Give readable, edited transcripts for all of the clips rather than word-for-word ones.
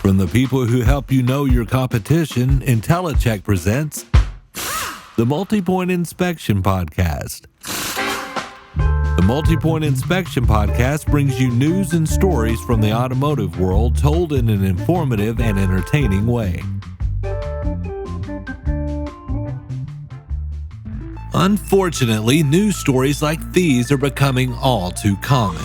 From the people who help you know your competition, InteliChek presents the Multi-Point Inspection Podcast. The Multi-Point Inspection Podcast brings you news and stories from the automotive world told in an informative and entertaining way. Unfortunately, news stories like these are becoming all too common.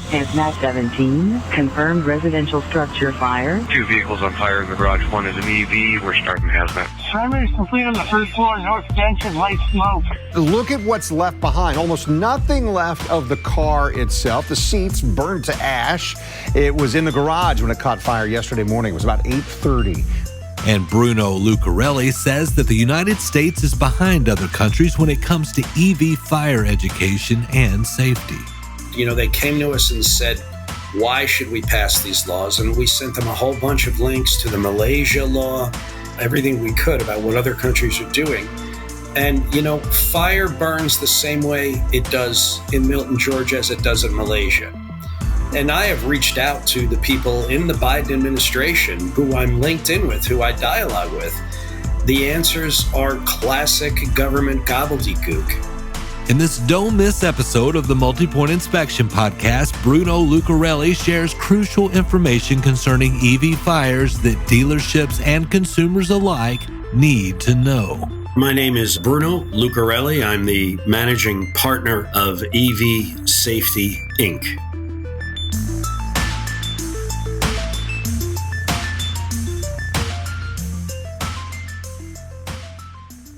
Hazmat 17, confirmed residential structure fire. 2 vehicles on fire in the garage. One is an EV. We're starting hazmat. Primary is complete on the third floor. No extension, light smoke. Look at what's left behind. Almost nothing left of the car itself. The seats burned to ash. It was in the garage when it caught fire yesterday morning. It was about 8:30. And Bruno Lucarelli says that the United States is behind other countries when it comes to EV fire education and safety. You know, they came to us and said, why should we pass these laws? And we sent them a whole bunch of links to the Malaysia law, everything we could about what other countries are doing. And, you know, fire burns the same way it does in Milton, Georgia as it does in Malaysia. And I have reached out to the people in the Biden administration who I'm linked in with, who I dialogue with. The answers are classic government gobbledygook. In this don't miss episode of the Multi-Point Inspection Podcast, Bruno Lucarelli shares crucial information concerning EV fires that dealerships and consumers alike need to know. My name is Bruno Lucarelli. I'm the managing partner of EV Safety, Inc.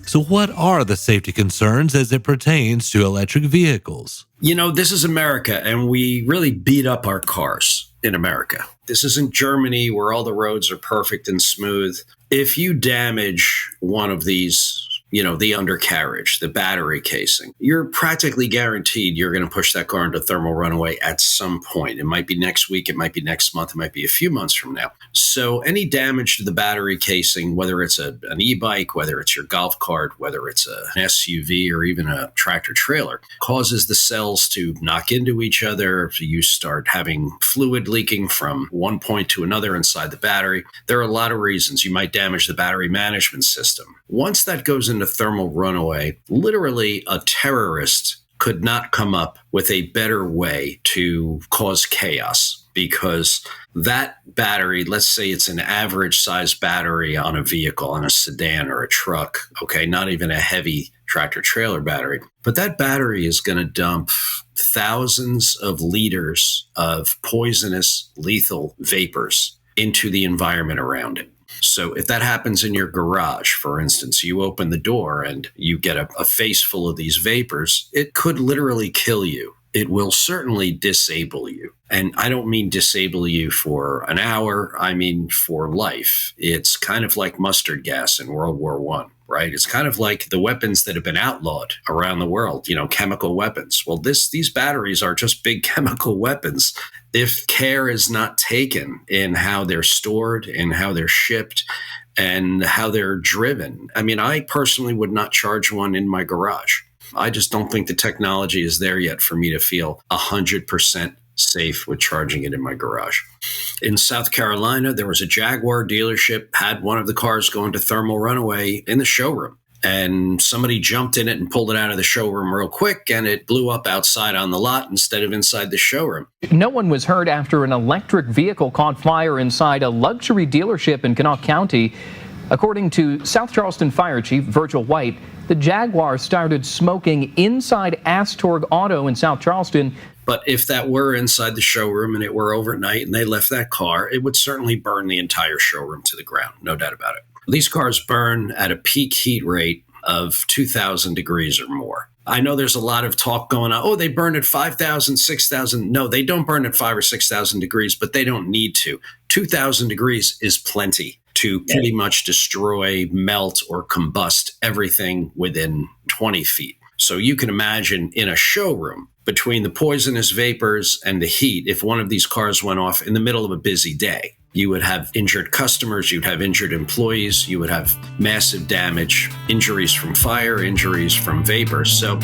So what are the safety concerns as it pertains to electric vehicles? You know, this is America, and we really beat up our cars in America. This isn't Germany where all the roads are perfect and smooth. If you damage one of these, you know, the undercarriage, the battery casing, you're practically guaranteed you're going to push that car into thermal runaway at some point. It might be next week, it might be next month, it might be a few months from now. So any damage to the battery casing, whether it's an e-bike, whether it's your golf cart, whether it's an SUV or even a tractor trailer, causes the cells to knock into each other. You start having fluid leaking from one point to another inside the battery. There are a lot of reasons. You might damage the battery management system. Once that goes into thermal runaway, literally a terrorist could not come up with a better way to cause chaos, because that battery, let's say it's an average size battery on a vehicle, on a sedan or a truck, okay, not even a heavy tractor trailer battery, but that battery is going to dump thousands of liters of poisonous, lethal vapors into the environment around it. So if that happens in your garage, for instance, you open the door and you get a face full of these vapors, it could literally kill you. It will certainly disable you. And I don't mean disable you for an hour. I mean for life. It's kind of like mustard gas in World War I, right? It's kind of like the weapons that have been outlawed around the world, you know, chemical weapons. Well, these batteries are just big chemical weapons. If care is not taken in how they're stored and how they're shipped and how they're driven. I mean, I personally would not charge one in my garage. I just don't think the technology is there yet for me to feel 100% safe with charging it in my garage. In South Carolina, there was a Jaguar dealership, had one of the cars go into thermal runaway in the showroom. And somebody jumped in it and pulled it out of the showroom real quick, and it blew up outside on the lot instead of inside the showroom. No one was hurt after an electric vehicle caught fire inside a luxury dealership in Kanawha County. According to South Charleston Fire Chief Virgil White, the Jaguar started smoking inside Astorg Auto in South Charleston. But if that were inside the showroom and it were overnight and they left that car, it would certainly burn the entire showroom to the ground, no doubt about it. These cars burn at a peak heat rate of 2,000 degrees or more. I know there's a lot of talk going on. Oh, they burn at 5,000, 6,000. No, they don't burn at 5,000 or 6,000 degrees, but they don't need to. 2,000 degrees is plenty to pretty much destroy, melt, or combust everything within 20 feet. So you can imagine in a showroom, between the poisonous vapors and the heat, if one of these cars went off in the middle of a busy day, you would have injured customers, you'd have injured employees, you would have massive damage, injuries from fire, injuries from vapor. So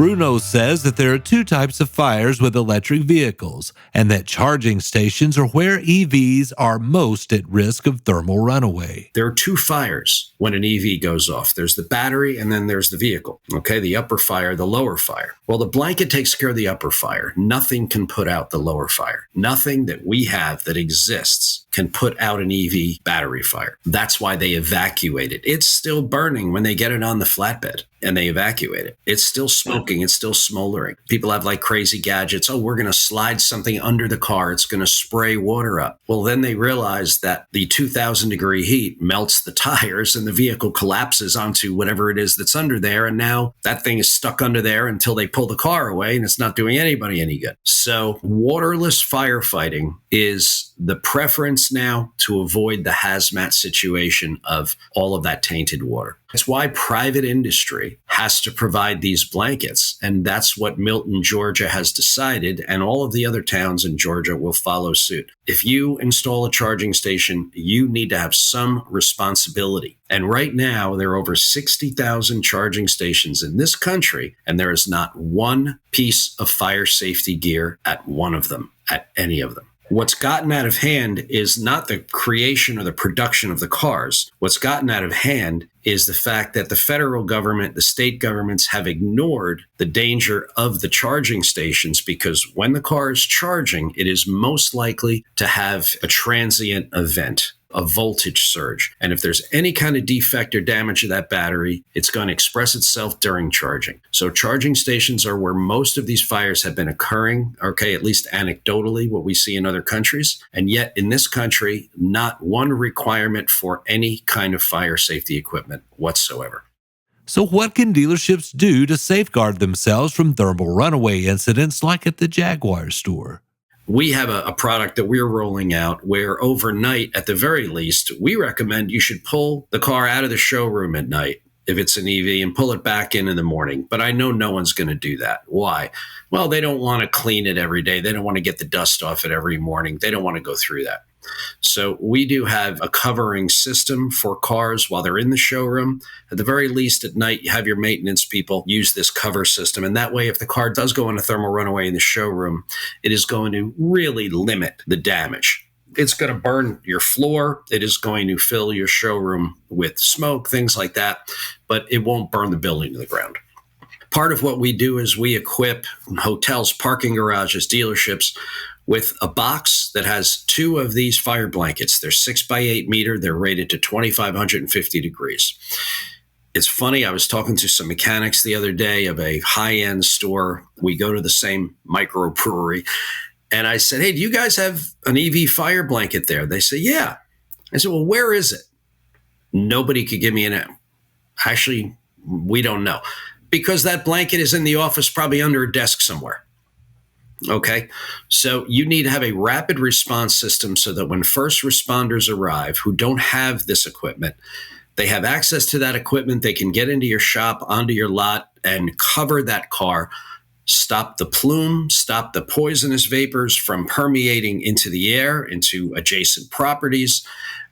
Bruno says that there are two types of fires with electric vehicles, and that charging stations are where EVs are most at risk of thermal runaway. There are two fires when an EV goes off. There's the battery and then there's the vehicle. Okay, the upper fire, the lower fire. Well, the blanket takes care of the upper fire. Nothing can put out the lower fire. Nothing that we have that exists can put out an EV battery fire. That's why they evacuate it. It's still burning when they get it on the flatbed and they evacuate it. It's still smoking. It's still smoldering. People have like crazy gadgets. Oh, we're going to slide something under the car. It's going to spray water up. Well, then they realize that the 2,000 degree heat melts the tires and the vehicle collapses onto whatever it is that's under there. And now that thing is stuck under there until they pull the car away, and it's not doing anybody any good. So waterless firefighting is the preference now to avoid the hazmat situation of all of that tainted water. It's why private industry has to provide these blankets. And that's what Milton, Georgia has decided. And all of the other towns in Georgia will follow suit. If you install a charging station, you need to have some responsibility. And right now, there are over 60,000 charging stations in this country, and there is not one piece of fire safety gear at one of them, at any of them. What's gotten out of hand is not the creation or the production of the cars. What's gotten out of hand is the fact that the federal government, the state governments have ignored the danger of the charging stations, because when the car is charging, it is most likely to have a transient event, a voltage surge. And if there's any kind of defect or damage to that battery, it's going to express itself during charging. So charging stations are where most of these fires have been occurring, okay, at least anecdotally, what we see in other countries. And yet in this country, not one requirement for any kind of fire safety equipment whatsoever. So what can dealerships do to safeguard themselves from thermal runaway incidents like at the Jaguar store? We have a product that we're rolling out where overnight, at the very least, we recommend you should pull the car out of the showroom at night if it's an EV and pull it back in the morning. But I know no one's going to do that. Why? Well, they don't want to clean it every day. They don't want to get the dust off it every morning. They don't want to go through that. So we do have a covering system for cars while they're in the showroom. At the very least, at night, you have your maintenance people use this cover system. And that way, if the car does go on a thermal runaway in the showroom, it is going to really limit the damage. It's going to burn your floor. It is going to fill your showroom with smoke, things like that, but it won't burn the building to the ground. Part of what we do is we equip hotels, parking garages, dealerships with a box that has two of these fire blankets. They're 6 by 8 meter. They're rated to 2,550 degrees. It's funny. I was talking to some mechanics the other day of a high-end store. We go to the same microbrewery. And I said, hey, do you guys have an EV fire blanket there? They say, yeah. I said, well, where is it? Nobody could give me an answer. Actually, we don't know. Because that blanket is in the office, probably under a desk somewhere. Okay, so you need to have a rapid response system so that when first responders arrive who don't have this equipment, they have access to that equipment. They can get into your shop, onto your lot, and cover that car, stop the plume, stop the poisonous vapors from permeating into the air, into adjacent properties,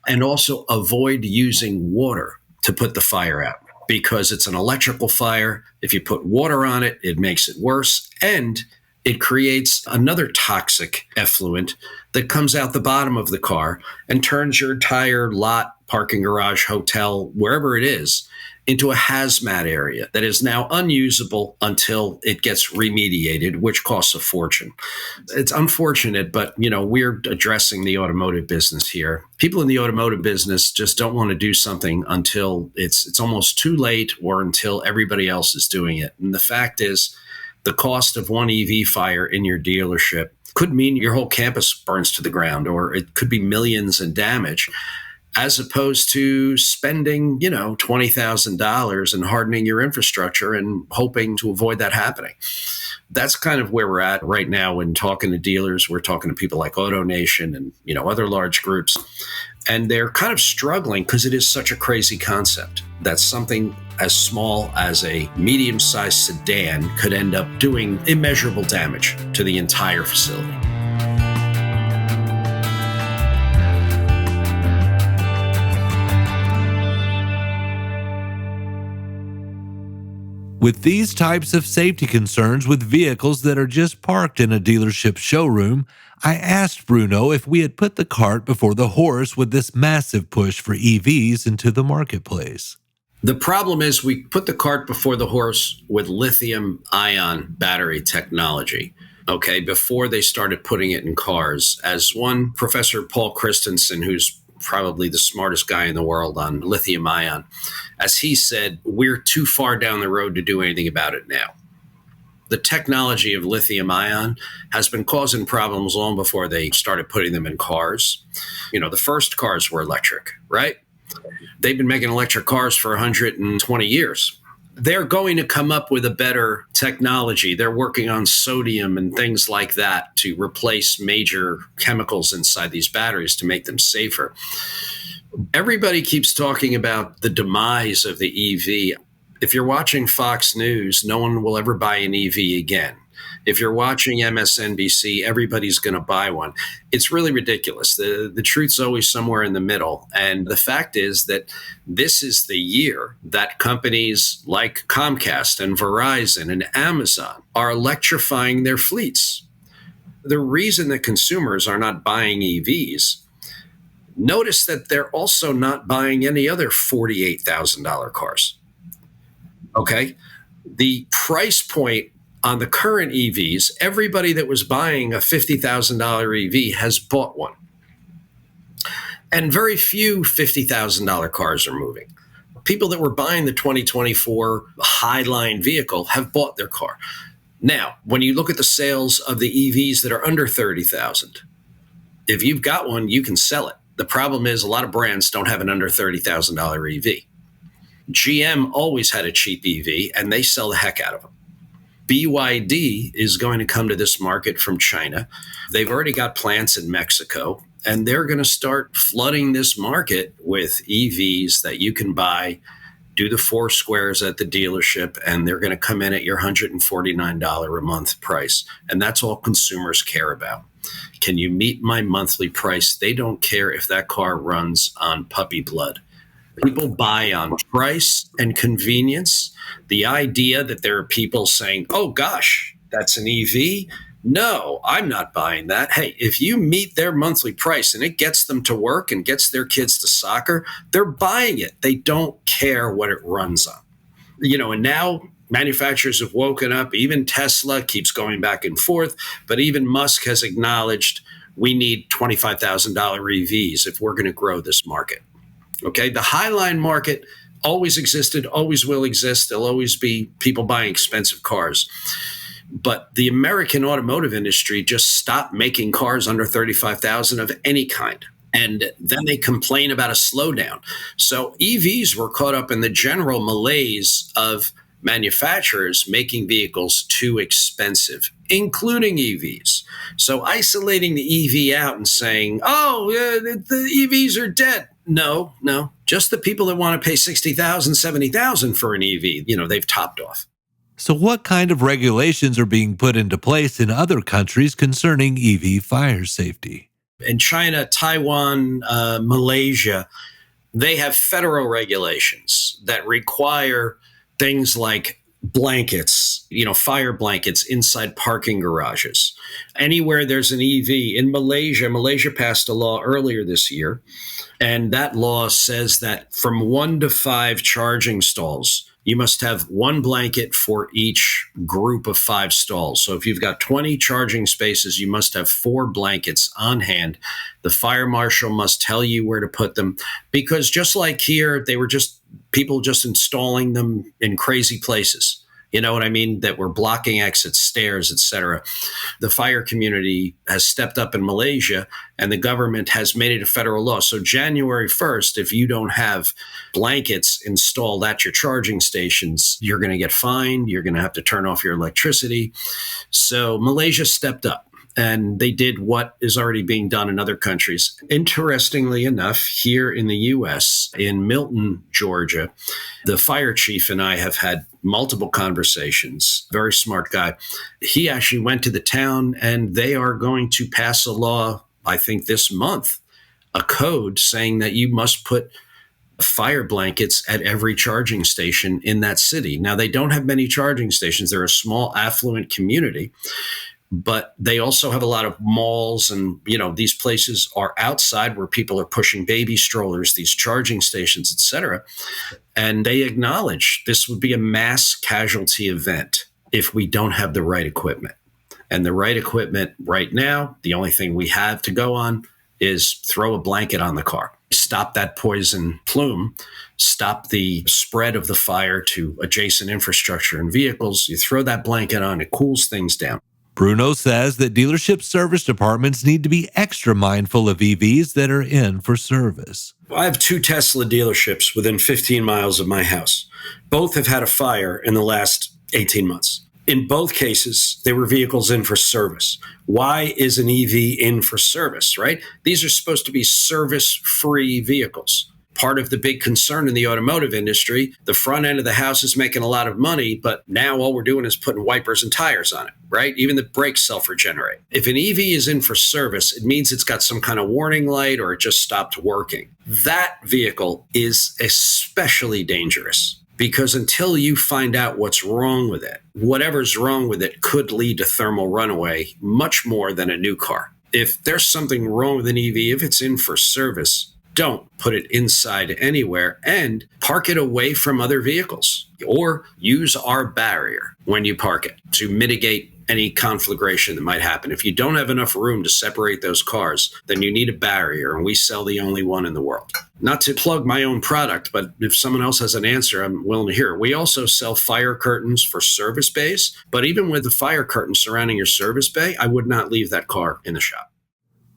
and also avoid using water to put the fire out, because it's an electrical fire. If you put water on it, it makes it worse, and it creates another toxic effluent that comes out the bottom of the car and turns your entire lot, parking garage, hotel, wherever it is, into a hazmat area that is now unusable until it gets remediated, which costs a fortune. It's unfortunate, but we're addressing the automotive business here. People in the automotive business just don't want to do something until it's almost too late or until everybody else is doing it. And the fact is, the cost of one EV fire in your dealership could mean your whole campus burns to the ground, or it could be millions in damage, as opposed to spending, $20,000 and hardening your infrastructure and hoping to avoid that happening. That's kind of where we're at right now when talking to dealers. We're talking to people like AutoNation and, other large groups. And they're kind of struggling because it is such a crazy concept that something as small as a medium-sized sedan could end up doing immeasurable damage to the entire facility. With these types of safety concerns with vehicles that are just parked in a dealership showroom, I asked Bruno if we had put the cart before the horse with this massive push for EVs into the marketplace. The problem is we put the cart before the horse with lithium-ion battery technology, okay, before they started putting it in cars. As one Professor Paul Christensen, who's probably the smartest guy in the world on lithium-ion, as he said, we're too far down the road to do anything about it now. The technology of lithium-ion has been causing problems long before they started putting them in cars. The first cars were electric, right? They've been making electric cars for 120 years. They're going to come up with a better technology. They're working on sodium and things like that to replace major chemicals inside these batteries to make them safer. Everybody keeps talking about the demise of the EV. If you're watching Fox News, no one will ever buy an EV again. If you're watching MSNBC, everybody's going to buy one. It's really ridiculous. The truth's always somewhere in the middle. And the fact is that this is the year that companies like Comcast and Verizon and Amazon are electrifying their fleets. The reason that consumers are not buying EVs, notice that they're also not buying any other $48,000 cars. Okay? The price point on the current EVs, everybody that was buying a $50,000 EV has bought one. And very few $50,000 cars are moving. People that were buying the 2024 Highline vehicle have bought their car. Now, when you look at the sales of the EVs that are under $30,000, if you've got one, you can sell it. The problem is a lot of brands don't have an under $30,000 EV. GM always had a cheap EV, and they sell the heck out of them. BYD is going to come to this market from China. They've already got plants in Mexico, and they're going to start flooding this market with EVs that you can buy, do the 4 squares at the dealership, and they're going to come in at your $149 a month price. And that's all consumers care about. Can you meet my monthly price? They don't care if that car runs on puppy blood. People buy on price and convenience. The idea that there are people saying, oh gosh, that's an EV. No, I'm not buying that. Hey, if you meet their monthly price and it gets them to work and gets their kids to soccer, they're buying it. They don't care what it runs on. And now manufacturers have woken up. Even Tesla keeps going back and forth, but even Musk has acknowledged we need $25,000 EVs if we're going to grow this market. Okay, the Highline market always existed, always will exist. There'll always be people buying expensive cars. But the American automotive industry just stopped making cars under $35,000 of any kind. And then they complain about a slowdown. So EVs were caught up in the general malaise of manufacturers making vehicles too expensive, including EVs. So isolating the EV out and saying, the EVs are dead. No, just the people that want to pay $60,000, $70,000 for an EV, they've topped off. So what kind of regulations are being put into place in other countries concerning EV fire safety? In China, Taiwan, Malaysia, they have federal regulations that require things like blankets, fire blankets inside parking garages. Anywhere there's an EV. In Malaysia passed a law earlier this year, and that law says that from 1 to 5 charging stalls, you must have 1 blanket for each group of 5 stalls. So if you've got 20 charging spaces, you must have 4 blankets on hand. The fire marshal must tell you where to put them, because just like here, they were people just installing them in crazy places. You know what I mean? That were blocking exits, stairs, etc. The fire community has stepped up in Malaysia, and the government has made it a federal law. So January 1st, if you don't have blankets installed at your charging stations, you're going to get fined. You're going to have to turn off your electricity. So Malaysia stepped up. And they did what is already being done in other countries. Interestingly enough, here in the U.S., in Milton, Georgia, the fire chief and I have had multiple conversations. Very smart guy. He actually went to the town, and they are going to pass a law, I think this month, a code saying that you must put fire blankets at every charging station in that city. Now, they don't have many charging stations. They're a small, affluent community, but they also have a lot of malls, and, these places are outside where people are pushing baby strollers, these charging stations, etc. And they acknowledge this would be a mass casualty event if we don't have the right equipment. And the right equipment right now, the only thing we have to go on is throw a blanket on the car. Stop that poison plume, stop the spread of the fire to adjacent infrastructure and vehicles. You throw that blanket on, it cools things down. Bruno says that dealership service departments need to be extra mindful of EVs that are in for service. I have 2 Tesla dealerships within 15 miles of my house. Both have had a fire in the last 18 months. In both cases, they were vehicles in for service. Why is an EV in for service, right? These are supposed to be service-free vehicles. Part of the big concern in the automotive industry, the front end of the house is making a lot of money, but now all we're doing is putting wipers and tires on it, right? Even the brakes self-regenerate. If an EV is in for service, it means it's got some kind of warning light or it just stopped working. That vehicle is especially dangerous, because until you find out what's wrong with it, whatever's wrong with it could lead to thermal runaway much more than a new car. If there's something wrong with an EV, if it's in for service, don't put it inside anywhere and park it away from other vehicles, or use our barrier when you park it to mitigate any conflagration that might happen. If you don't have enough room to separate those cars, then you need a barrier, and we sell the only one in the world. Not to plug my own product, but if someone else has an answer, I'm willing to hear it. We also sell fire curtains for service bays, but even with the fire curtain surrounding your service bay, I would not leave that car in the shop.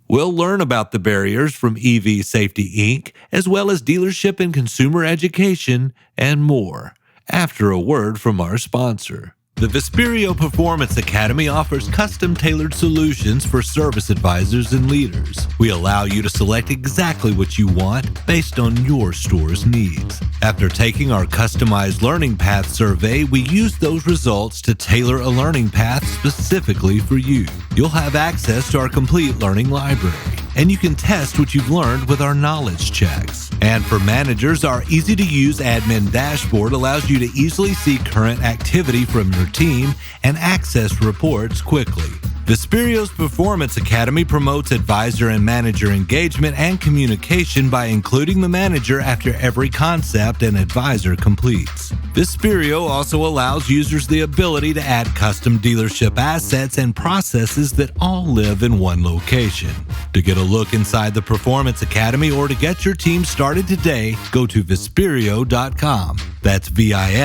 We'll learn about the barriers from EV Safety Inc., as well as dealership and consumer education, and more, after a word from our sponsor. The Vesperio Performance Academy offers custom-tailored solutions for service advisors and leaders. We allow you to select exactly what you want based on your store's needs. After taking our customized learning path survey, we use those results to tailor a learning path specifically for you. You'll have access to our complete learning library, and you can test what you've learned with our knowledge checks. And for managers, our easy-to-use admin dashboard allows you to easily see current activity from your team and access reports quickly. Vesperio's Performance Academy promotes advisor and manager engagement and communication by including the manager after every concept an advisor completes. Vesperio also allows users the ability to add custom dealership assets and processes that all live in one location. To get a look inside the Performance Academy or to get your team started today, go to Vesperio.com. That's Visperio.com.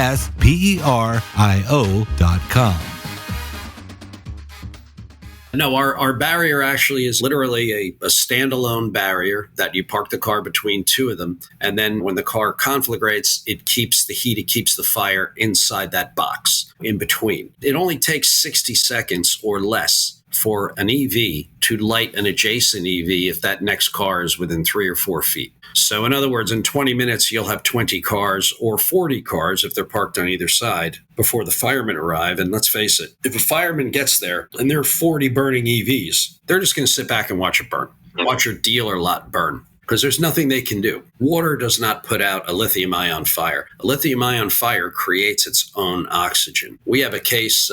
No, our barrier actually is literally a standalone barrier that you park the car between 2 of them. And then when the car conflagrates, it keeps the heat, it keeps the fire inside that box in between. It only takes 60 seconds or less for an EV to light an adjacent EV if that next car is within 3 or 4 feet. So in other words, in 20 minutes, you'll have 20 cars or 40 cars if they're parked on either side before the firemen arrive. And let's face it, if a fireman gets there and there are 40 burning EVs, they're just going to sit back and watch it burn, watch your dealer lot burn, because there's nothing they can do. Water does not put out a lithium-ion fire. A lithium-ion fire creates its own oxygen. We have a case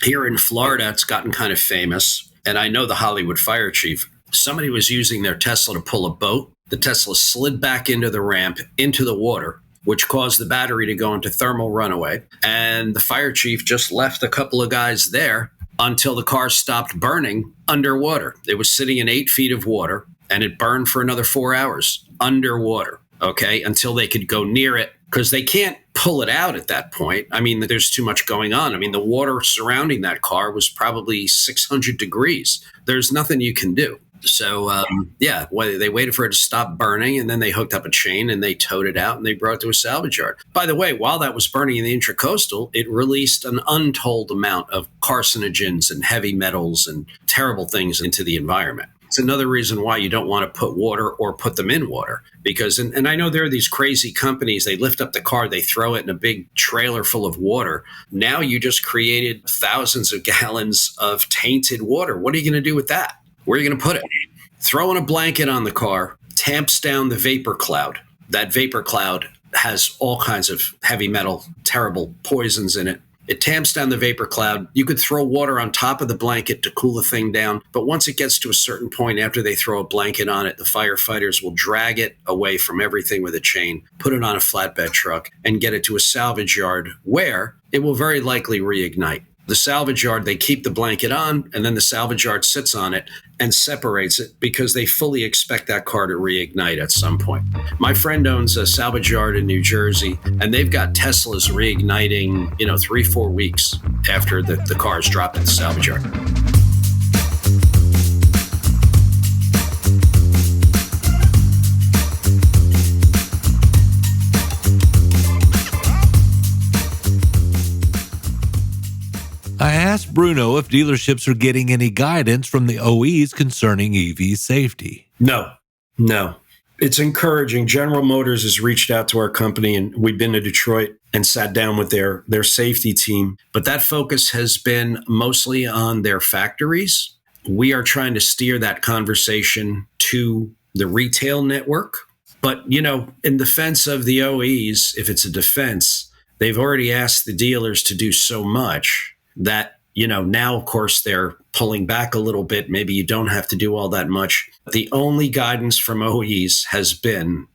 here in Florida. It's gotten kind of famous, and I know the Hollywood fire chief. Somebody was using their Tesla to pull a boat. The Tesla slid back into the ramp, into the water, which caused the battery to go into thermal runaway. And the fire chief just left a couple of guys there until the car stopped burning underwater. It was sitting in 8 feet of water, and it burned for another 4 hours underwater, okay, until they could go near it, because they can't pull it out at that point. I mean, there's too much going on. I mean, the water surrounding that car was probably 600 degrees. There's nothing you can do. So, they waited for it to stop burning, and then they hooked up a chain and they towed it out and they brought it to a salvage yard. By the way, while that was burning in the intracoastal, it released an untold amount of carcinogens and heavy metals and terrible things into the environment. It's another reason why you don't want to put water or put them in water, because, and I know there are these crazy companies, they lift up the car, they throw it in a big trailer full of water. Now you just created thousands of gallons of tainted water. What are you going to do with that? Where are you going to put it? Throwing a blanket on the car tamps down the vapor cloud. that vapor cloud has all kinds of heavy metal, terrible poisons in it. It tamps down the vapor cloud. You could throw water on top of the blanket to cool the thing down. But once it gets to a certain point, after they throw a blanket on it, the firefighters will drag it away from everything with a chain, put it on a flatbed truck, and get it to a salvage yard where it will very likely reignite. The salvage yard, they keep the blanket on, and then the salvage yard sits on it and separates it because they fully expect that car to reignite at some point. My friend owns a salvage yard in New Jersey, and they've got Teslas reigniting, 3-4 weeks after the cars drop at the salvage yard. I asked Bruno if dealerships are getting any guidance from the OEs concerning EV safety. No. It's encouraging. General Motors has reached out to our company, and we've been to Detroit and sat down with their safety team. But that focus has been mostly on their factories. We are trying to steer that conversation to the retail network. But, in defense of the OEs, if it's a defense, they've already asked the dealers to do so much that, now, of course, they're pulling back a little bit. Maybe you don't have to do all that much. The only guidance from OEs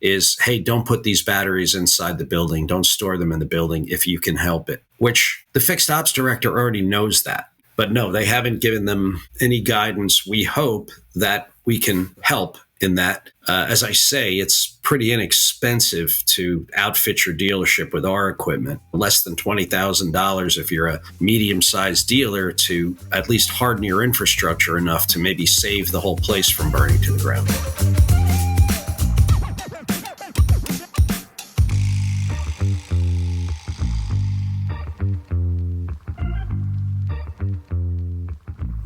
is, hey, don't put these batteries inside the building. Don't store them in the building if you can help it, which the fixed ops director already knows that. But no, they haven't given them any guidance. We hope that we can help in that. As I say, it's pretty inexpensive to outfit your dealership with our equipment. Less than $20,000 if you're a medium-sized dealer to at least harden your infrastructure enough to maybe save the whole place from burning to the ground.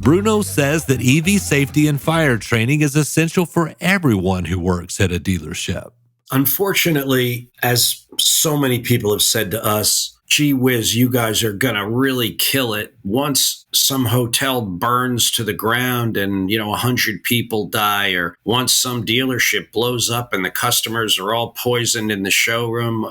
Bruno says that EV safety and fire training is essential for everyone who works at a dealership. Unfortunately, as so many people have said to us, gee whiz, you guys are going to really kill it once some hotel burns to the ground and, 100 people die, or once some dealership blows up and the customers are all poisoned in the showroom.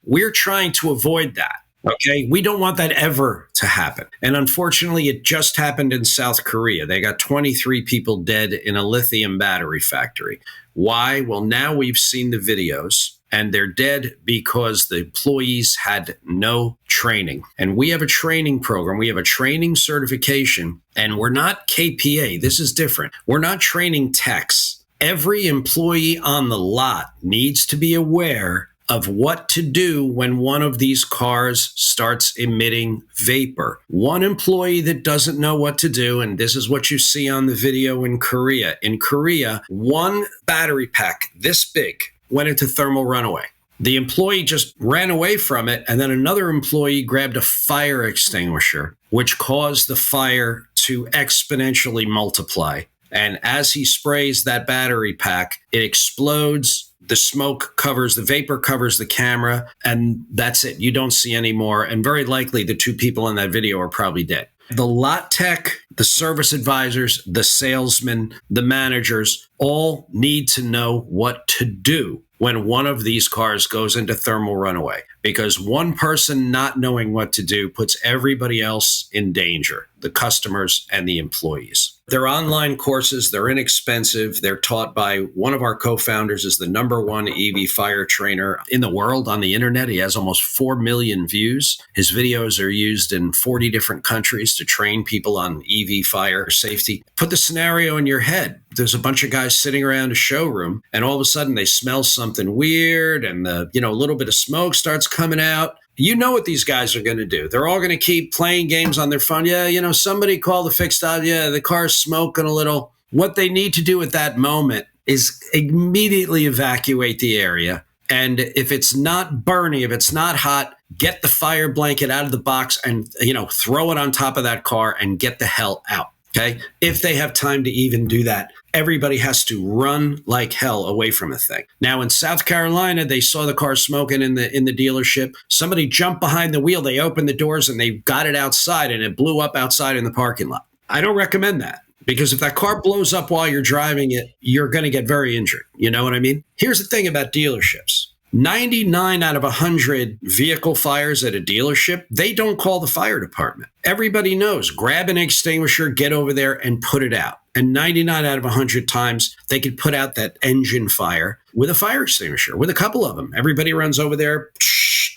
We're trying to avoid that. Okay, we don't want that ever to happen. And unfortunately, it just happened in South Korea. They got 23 people dead in a lithium battery factory. Why? Well, now we've seen the videos, and they're dead because the employees had no training. And we have a training program. We have a training certification, and we're not KPA. This is different. We're not training techs. Every employee on the lot needs to be aware of what to do when one of these cars starts emitting vapor. One employee that doesn't know what to do, and this is what you see on the video in Korea. In Korea, one battery pack this big went into thermal runaway. The employee just ran away from it, and then another employee grabbed a fire extinguisher, which caused the fire to exponentially multiply. And as he sprays that battery pack, it explodes. The smoke covers, the vapor covers the camera, and that's it. You don't see any more. And very likely the two people in that video are probably dead. The lot tech, the service advisors, the salesmen, the managers all need to know what to do when one of these cars goes into thermal runaway, because one person not knowing what to do puts everybody else in danger, the customers and the employees. They're online courses. They're inexpensive. They're taught by one of our co-founders is the #1 EV fire trainer in the world on the internet. He has almost 4 million views. His videos are used in 40 different countries to train people on EV fire safety. Put the scenario in your head. There's a bunch of guys sitting around a showroom, and all of a sudden they smell something weird, and a little bit of smoke starts coming out. You know what these guys are going to do. They're all going to keep playing games on their phone. Yeah, somebody call the fixed op. Yeah, the car's smoking a little. What they need to do at that moment is immediately evacuate the area. And if it's not burning, if it's not hot, get the fire blanket out of the box and, throw it on top of that car and get the hell out. Okay. If they have time to even do that, everybody has to run like hell away from the thing. Now, in South Carolina, they saw the car smoking in the dealership. Somebody jumped behind the wheel. They opened the doors and they got it outside, and it blew up outside in the parking lot. I don't recommend that, because if that car blows up while you're driving it, you're going to get very injured. You know what I mean? Here's the thing about dealerships. 99 out of 100 vehicle fires at a dealership, they don't call the fire department. Everybody knows, grab an extinguisher, get over there and put it out. And 99 out of 100 times, they could put out that engine fire with a fire extinguisher, with a couple of them. Everybody runs over there,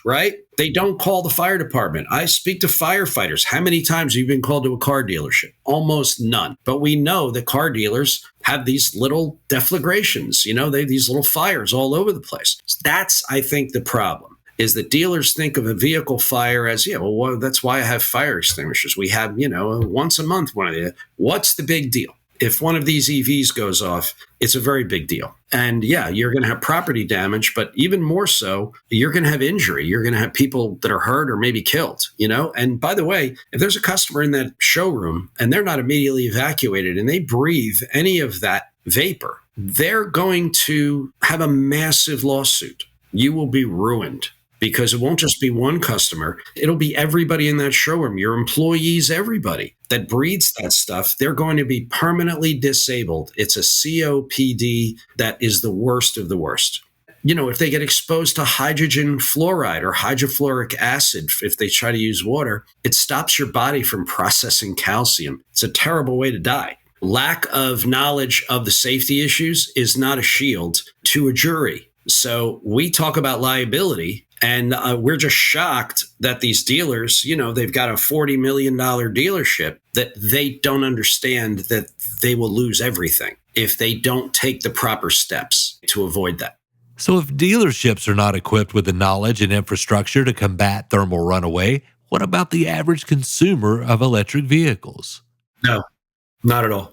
right? They don't call the fire department. I speak to firefighters. How many times have you been called to a car dealership? Almost none. But we know that car dealers have these little deflagrations, they have these little fires all over the place. That's, I think, the problem, is that dealers think of a vehicle fire as, that's why I have fire extinguishers. We have, once a month, one of the, what's the big deal? If one of these EVs goes off, it's a very big deal. And yeah, you're going to have property damage, but even more so, you're going to have injury. You're going to have people that are hurt or maybe killed, And by the way, if there's a customer in that showroom and they're not immediately evacuated and they breathe any of that vapor, they're going to have a massive lawsuit. You will be ruined. Because it won't just be one customer. It'll be everybody in that showroom, your employees, everybody that breathes that stuff. They're going to be permanently disabled. It's a COPD that is the worst of the worst. If they get exposed to hydrogen fluoride or hydrofluoric acid, if they try to use water, it stops your body from processing calcium. It's a terrible way to die. Lack of knowledge of the safety issues is not a shield to a jury. So we talk about liability. And we're just shocked that these dealers, they've got a $40 million dealership, that they don't understand that they will lose everything if they don't take the proper steps to avoid that. So if dealerships are not equipped with the knowledge and infrastructure to combat thermal runaway, what about the average consumer of electric vehicles? No, not at all.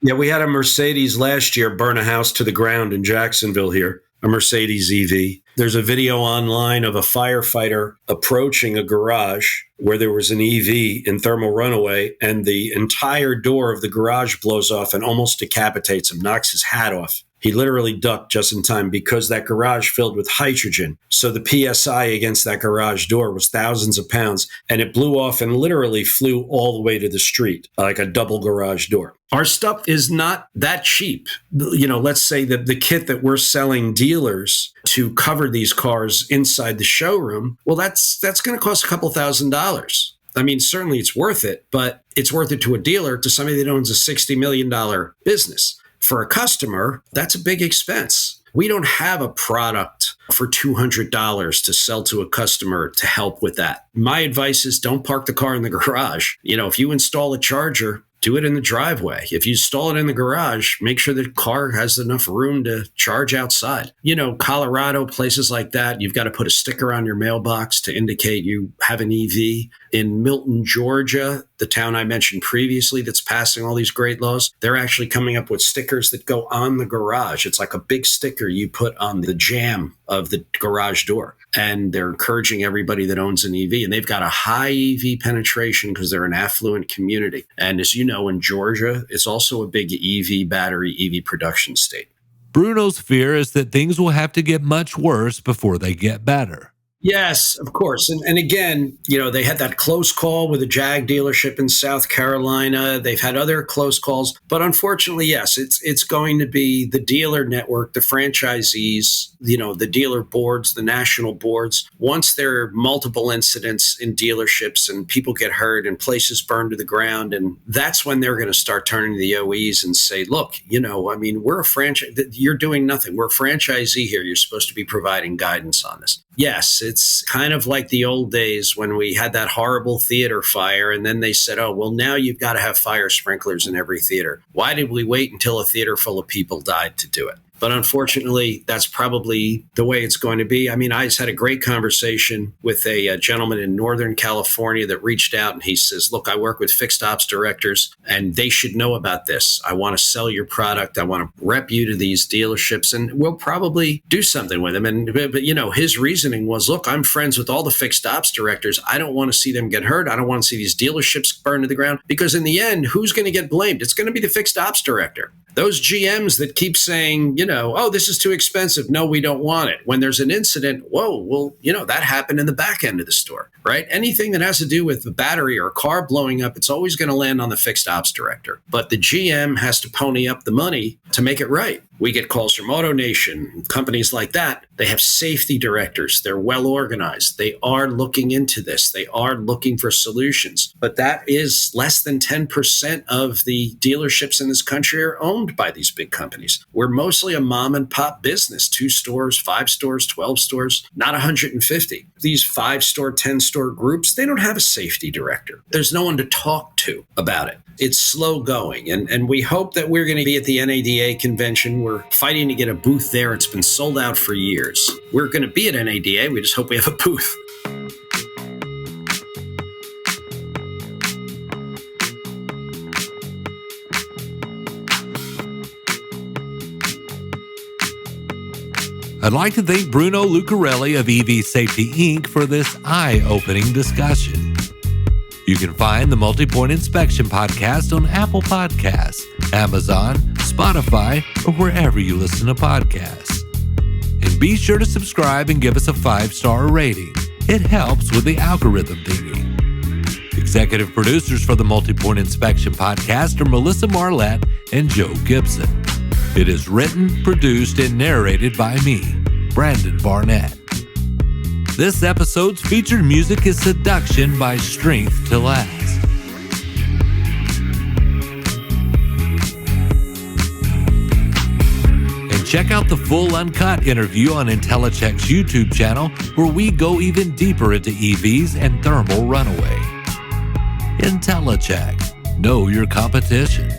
Yeah, we had a Mercedes last year burn a house to the ground in Jacksonville here. A Mercedes EV. There's a video online of a firefighter approaching a garage where there was an EV in thermal runaway, and the entire door of the garage blows off and almost decapitates him, knocks his hat off. He literally ducked just in time because that garage filled with hydrogen. So the PSI against that garage door was thousands of pounds, and it blew off and literally flew all the way to the street, like a double garage door. Our stuff is not that cheap. Let's say that the kit that we're selling dealers to cover these cars inside the showroom, well, that's going to cost a couple $1,000s. I mean, certainly it's worth it, but it's worth it to a dealer, to somebody that owns a $60 million business. For a customer, that's a big expense. We don't have a product for $200 to sell to a customer to help with that. My advice is don't park the car in the garage. If you install a charger, do it in the driveway. If you install it in the garage, make sure the car has enough room to charge outside. Colorado, places like that, you've got to put a sticker on your mailbox to indicate you have an EV. In Milton, Georgia, the town I mentioned previously that's passing all these great laws, they're actually coming up with stickers that go on the garage. It's like a big sticker you put on the jamb of the garage door. And they're encouraging everybody that owns an EV. And they've got a high EV penetration because they're an affluent community. And as you know, in Georgia, it's also a big EV battery, EV production state. Bruno's fear is that things will have to get much worse before they get better. Yes, of course. And again, they had that close call with a Jag dealership in South Carolina. They've had other close calls. But unfortunately, yes, it's going to be the dealer network, the franchisees, the dealer boards, the national boards. Once there are multiple incidents in dealerships and people get hurt and places burn to the ground, and that's when they're going to start turning to the OEs and say, look, we're a franchise. You're doing nothing. We're a franchisee here. You're supposed to be providing guidance on this. Yes, it's kind of like the old days when we had that horrible theater fire, and then they said, oh, well, now you've got to have fire sprinklers in every theater. Why did we wait until a theater full of people died to do it? But unfortunately, that's probably the way it's going to be. I mean, I just had a great conversation with a gentleman in Northern California that reached out, and he says, look, I work with fixed ops directors and they should know about this. I want to sell your product. I want to rep you to these dealerships, and we'll probably do something with him. But his reasoning was, look, I'm friends with all the fixed ops directors. I don't want to see them get hurt. I don't want to see these dealerships burn to the ground, because in the end, who's going to get blamed? It's going to be the fixed ops director. Those GMs that keep saying, oh, this is too expensive. No, we don't want it. When there's an incident, whoa, well, that happened in the back end of the store, right? Anything that has to do with the battery or a car blowing up, it's always going to land on the fixed ops director. But the GM has to pony up the money to make it right. We get calls from AutoNation, companies like that. They have safety directors. They're well organized. They are looking into this. They are looking for solutions. But that is less than 10% of the dealerships in this country are owned by these big companies. We're mostly a mom and pop business, 2 stores, 5 stores, 12 stores, not 150. These 5-store, 10-store groups, they don't have a safety director. There's no one to talk to about it. It's slow going. And we hope that we're going to be at the NADA convention. We're fighting to get a booth there. It's been sold out for years. We're going to be at NADA. We just hope we have a booth. I'd like to thank Bruno Lucarelli of EV Safety Inc. for this eye-opening discussion. You can find the Multi-Point Inspection Podcast on Apple Podcasts, Amazon, Spotify, or wherever you listen to podcasts. And be sure to subscribe and give us a 5-star rating. It helps with the algorithm thingy. Executive producers for the Multi-Point Inspection Podcast are Melissa Marlette and Joe Gibson. It is written, produced, and narrated by me, Brandon Barnett. This episode's featured music is Seduction by Strength to Last. And check out the full uncut interview on InteliChek's YouTube channel, where we go even deeper into EVs and thermal runaway. InteliChek. Know your competition.